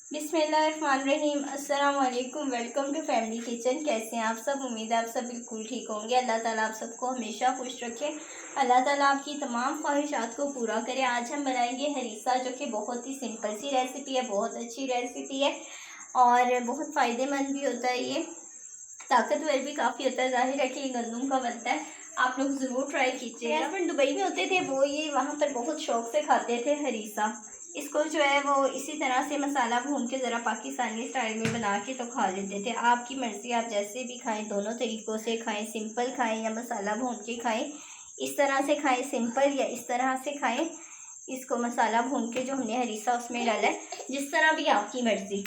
बिस्मिल्लाहिर्रहमानिर्रहीम। अस्सलाम वालेकुम। Welcome to family kitchen. कैसे हैं आप सब? उम्मीद है आप सब बिल्कुल ठीक होंगे। अल्लाह ताला आप सबको हमेशा खुश रखे। अल्लाह ताला आपकी तमाम ख्वाहिशात को पूरा करे। आज हम बनाएंगे हरीसा, जो कि बहुत ही सिंपल सी रेसिपी है, बहुत अच्छी रेसिपी है और बहुत फ़ायदेमंद भी होता है। ये ताकतवर भी काफ़ी होता है। ज़ाहिर है कि ये गंदम का बनता है। आप लोग ज़रूर ट्राई कीजिए। हस्बैंड दुबई में होते थे, वो ये वहाँ पर बहुत शौक से खाते थे हरीसा। इसको जो है वो इसी तरह से मसाला भून के ज़रा पाकिस्तानी स्टाइल में बना के तो खा लेते थे। आपकी मर्ज़ी, आप जैसे भी खाएं, दोनों तरीक़ों से खाएं। सिंपल खाएं या मसाला भून के खाएं, इस तरह से खाएं सिंपल, या इस तरह से खाएं इसको मसाला भून के जो हमने हरीसा उसमें डाला है, जिस तरह भी आपकी मर्ज़ी।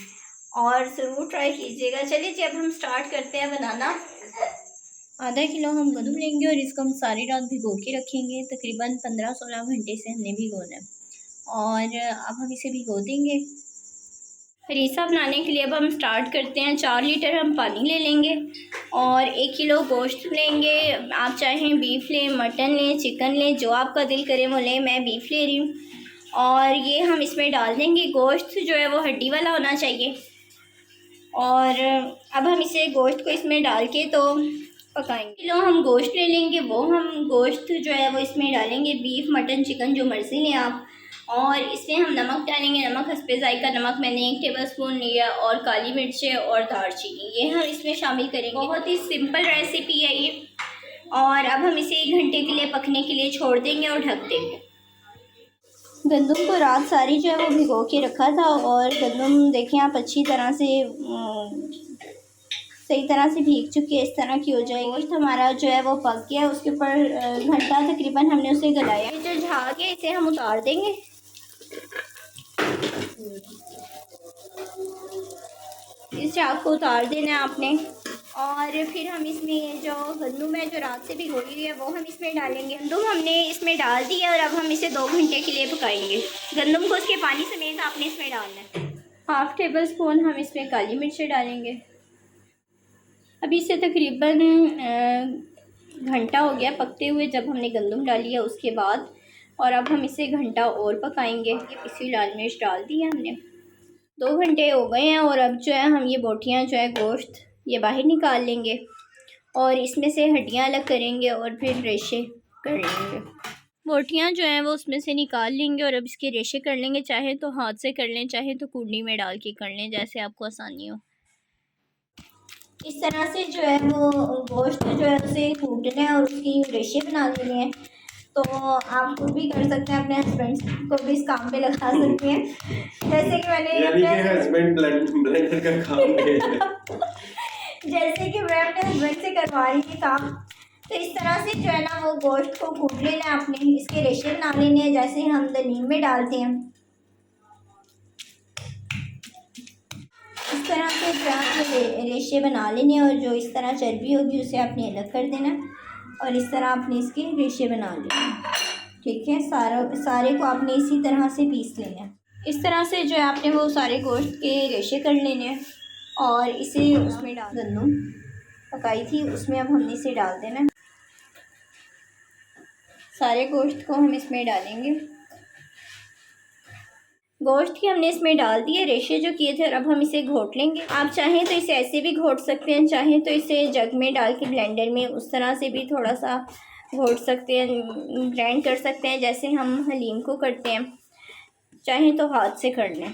और ज़रूर ट्राई कीजिएगा। चलिए जी, अब हम स्टार्ट करते हैं बनाना। आधा किलो हम गंदम लेंगे और इसको हम सारी रात भिगो के रखेंगे। तकरीबन 15-16 घंटे से हमने भिगोना है और अब हम इसे भिगो देंगे। हरीसा बनाने के लिए अब हम स्टार्ट करते हैं। 4 लीटर हम पानी ले लेंगे और 1 किलो गोश्त लेंगे। आप चाहें बीफ लें, मटन लें, चिकन लें, जो आपका दिल करे वो लें। मैं बीफ ले रही हूँ और ये हम इसमें डाल देंगे। गोश्त जो है वो हड्डी वाला होना चाहिए। और अब हम इसे गोश्त को इसमें डाल के तो पकाएंगे। किलो हम गोश्त ले लेंगे, वो हम गोश्त जो है वो इसमें डालेंगे। बीफ, मटन, चिकन जो मर्ज़ी लें आप। और इसमें हम नमक डालेंगे। नमक हस्बे ज़ायका नमक मैंने 1 टेबलस्पून लिया और काली मिर्चें और दालचीनी ये हम इसमें शामिल करेंगे। बहुत ही सिंपल रेसिपी है ये। और अब हम इसे 1 घंटे के लिए पकने के लिए छोड़ देंगे और ढक देंगे। गंदम को रात सारी जो है वो भिगो के रखा था और गंदम देखें आप अच्छी तरह से सही तरह से भीग चुकी है। इस तरह की हो जाएगी। गोश्त हमारा जो है वो पक गया है। उसके ऊपर घंटा तकरीबन हमने उसे गलाया। जो झाग है इसे हम उतार देंगे। इस झाग को उतार देना है आपने। और फिर हम इसमें जो गंदम है जो रात से भिगोई हुई है वो हम इसमें डालेंगे। गंदम हमने इसमें डाल दी है और अब हम इसे 2 घंटे के लिए पकाएंगे। गंदम को उसके पानी समेत आपने इसमें डालना है। 1/2 टेबलस्पून हम इसमें काली मिर्च डालेंगे। अभी इसे तकरीबन घंटा हो गया पकते हुए जब हमने गंदम डाली है उसके बाद। और अब हम इसे घंटा और पकाएंगे। ये पिसी लाल मिर्च डाल दी है हमने। 2 घंटे हो गए हैं और अब जो है हम ये बोटियाँ जो है गोश्त ये बाहर निकाल लेंगे और इसमें से हड्डियाँ अलग करेंगे और फिर रेशे कर लेंगे। बोटियाँ जो हैं वो उसमें से निकाल लेंगे और अब इसके रेशे कर लेंगे। चाहे तो हाथ से कर लें, चाहे तो कुंडी में डाल के कर लें, जैसे आपको आसानी हो। इस तरह से जो है वो गोश्त जो है उसे कूटना है और उसकी रेशे बना लेने हैं। तो आप खुद भी कर सकते हैं, अपने हस्बैंड को भी इस काम पे लगा सकते हैं। जैसे कि मैंने अपने हस्बैंड ब्लेंडर का काम जैसे कि मैं अपने हस्बैंड से करवा रही थी काम। तो इस तरह से जो है ना वो गोश्त को कूट लेना है आपने। इसके रेशे बना लेने हैं जैसे हम दलीम में डालते हैं। इस तरह से जो है रेशे बना लेने और जो इस तरह चर्बी होगी उसे आपने अलग कर देना और इस तरह आपने इसके रेशे बना लेने। ठीक है, सारे को आपने इसी तरह से पीस लेना है। इस तरह से जो है आपने वो सारे गोश्त के रेशे कर लेने हैं और इसे उसमें डाल गंदम पकाई थी उसमें अब हमने इसे डाल देना। सारे गोश्त को हम इसमें डालेंगे। गोश्त की हमने इसमें डाल दिए, रेशे जो किए थे, और अब हम इसे घोट लेंगे। आप चाहें तो इसे ऐसे भी घोट सकते हैं, चाहें तो इसे जग में डाल के ब्लेंडर में उस तरह से भी थोड़ा सा घोट सकते हैं, ग्राइंड कर सकते हैं जैसे हम हलीम को करते हैं। चाहें तो हाथ से कर लें।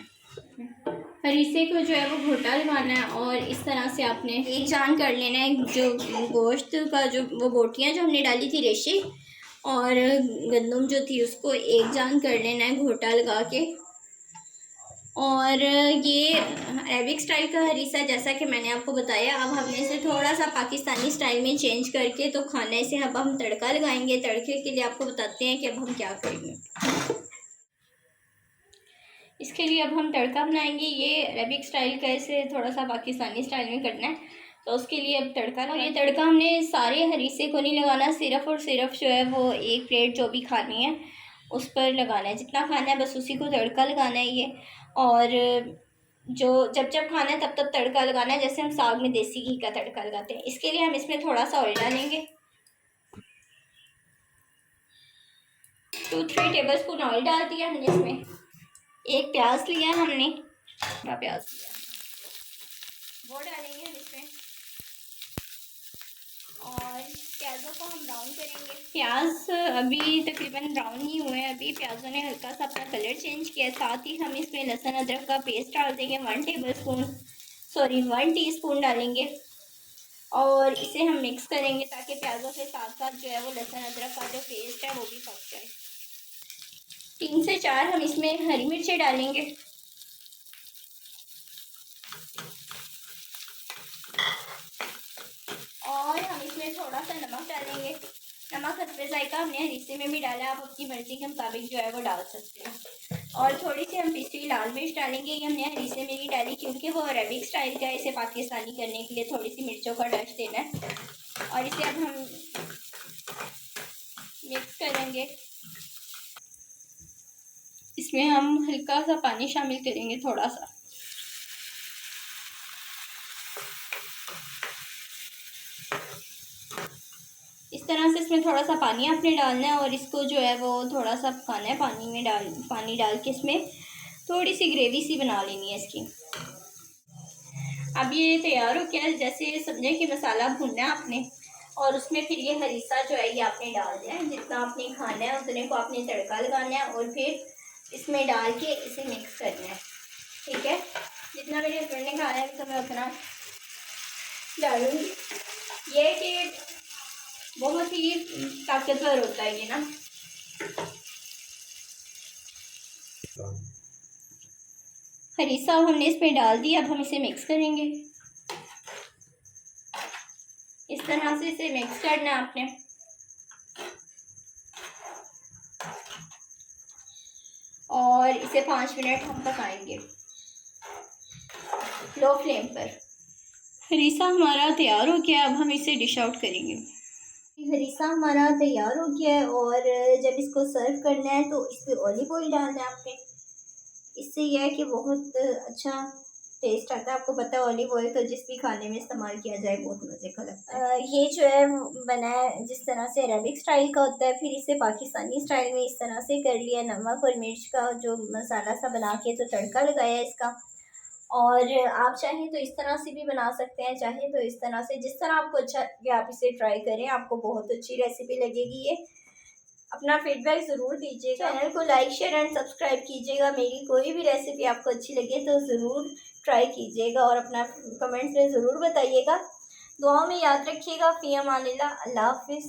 हरीसे को जो है वो घोटा लगाना है और इस तरह से आपने एक जान कर लेना है। जो गोश्त का जो वो बोटियाँ जो हमने डाली थी रेशे और गंदम जो थी उसको एक जान कर लेना है घोटा लगा के। और ये अरेबिक स्टाइल का हरीसा जैसा कि मैंने आपको बताया। अब हमने इसे थोड़ा सा पाकिस्तानी स्टाइल में चेंज करके तो खाना इसे अब हम तड़का लगाएंगे। तड़के के लिए आपको बताते हैं कि अब हम क्या करेंगे। इसके लिए अब हम तड़का बनाएंगे। ये अरेबिक स्टाइल का इसे थोड़ा सा पाकिस्तानी स्टाइल में करना है तो उसके लिए अब तड़का। और ये तड़का हमने सारे हरीसे को नहीं लगाना, सिर्फ़ और सिर्फ जो है वो 1 प्लेट जो भी खानी है उस पर लगाना है। जितना खाना है बस उसी को तड़का लगाना है ये। और जो जब खाना है तब तब तड़का लगाना है, जैसे हम साग में देसी घी का तड़का लगाते हैं। इसके लिए हम इसमें थोड़ा सा ऑयल डालेंगे। 2-3 टेबलस्पून ऑयल डाल दिया हमने इसमें। 1 प्याज लिया हमने प्याज दिया, वो डालेंगे हम इसमें। और प्याज़ों को हम ब्राउन करेंगे। प्याज अभी तकरीबन ब्राउन ही हुए हैं, अभी प्याज़ों ने हल्का सा अपना कलर चेंज किया है। साथ ही हम इसमें लहसुन अदरक का पेस्ट डाल देंगे, 1 टीस्पून डालेंगे। और इसे हम मिक्स करेंगे ताकि प्याज़ों के साथ साथ जो है वो लहसुन अदरक का जो पेस्ट है वो भी पक जाए। 3 से 4 हम इसमें हरी मिर्चें डालेंगे। और हम इसमें थोड़ा सा नमक डालेंगे। नमक हस्बे जायका हमने हरीसे में भी डाला, आप अपनी मर्ज़ी के मुताबिक जो है वो डाल सकते हैं। और थोड़ी सी हम पिसी लाल मिर्च डालेंगे, ये हमने हरीसे में नहीं डाली क्योंकि वो अरबिक स्टाइल का है, इसे पाकिस्तानी करने के लिए थोड़ी सी मिर्चों का टच देना है। और इसे अब हम मिक्स करेंगे। इसमें हम हल्का सा पानी शामिल करेंगे, थोड़ा सा। इस तरह से इसमें थोड़ा सा पानी आपने डालना है और इसको जो है वो थोड़ा सा पकाना है। पानी डाल के इसमें थोड़ी सी ग्रेवी सी बना लेनी है इसकी। अब ये तैयार हो गया। जैसे समझे कि मसाला भूनना है आपने, और उसमें फिर ये हरीसा जो है ये आपने डाल दिया है। जितना आपने खाना है उतने को आपने तड़का लगाना है और फिर इसमें डाल के इसे मिक्स करना है। ठीक है, जितना मेरे हस्बैंड ने खाना है तो मैं उतना डालूँगी। ये कि बहुत ही ताकतवर होता है ये ना। हरीसा हमने इसमें डाल दिया, अब हम इसे मिक्स करेंगे। इस तरह से इसे मिक्स करना है आपने। और इसे 5 मिनट हम पकाएंगे लो फ्लेम पर। हरीसा हमारा तैयार हो गया, अब हम इसे डिश आउट करेंगे। हरीसा हमारा तैयार हो गया है और जब इसको सर्व करना है तो इस पर ऑलिव ऑयल डालना है आपने। इससे यह है कि बहुत अच्छा टेस्ट आता है। आपको पता है ऑलिव ऑयल तो जिस भी खाने में इस्तेमाल किया जाए बहुत मज़े का लगता है। ये जो है बना है जिस तरह से अरबिक स्टाइल का होता है, फिर इसे पाकिस्तानी स्टाइल में इस तरह से कर लिया। नमक और मिर्च का जो मसाला सा बना के तो तड़का लगाया इसका। और आप चाहें तो इस तरह से भी बना सकते हैं, चाहें तो इस तरह से, जिस तरह आपको अच्छा लगे आप इसे ट्राई करें। आपको बहुत अच्छी रेसिपी लगेगी ये। अपना फीडबैक ज़रूर दीजिएगा। चैनल को लाइक शेयर एंड सब्सक्राइब कीजिएगा। मेरी कोई भी रेसिपी आपको अच्छी लगे तो ज़रूर ट्राई कीजिएगा और अपना कमेंट्स में ज़रूर बताइएगा। दुआओं में याद रखिएगा। फ़ी अमानिल्लाह, अल्लाह हाफ़िज़।